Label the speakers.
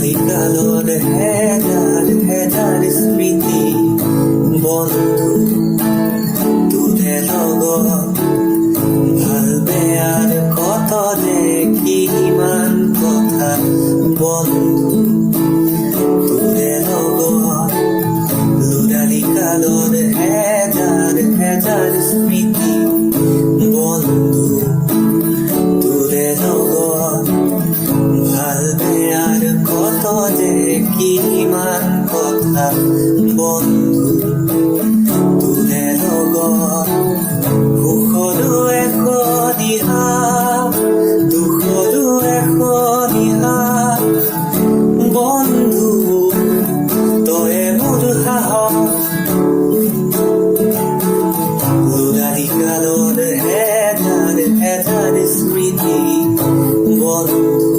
Speaker 1: কালৰ হেজাৰ স্মৃতি বন্ধু তোৰে লগত ভাল বেয়াৰ কত যে কিমান কথা বন্ধু তোৰে লগত লৰালি কালৰ হেজাৰ স্মৃতি বন্ধু তোৰে লগত ভাল বেয়াৰ কত যে কিমান কথা বন্ধু তোৰে লগত সুখৰো এশ দিহা দুখৰো এশ দিহা বন্ধু তয়ে মোৰ সাহস লৰালি কালৰ হেজাৰ স্মৃতি বন্ধু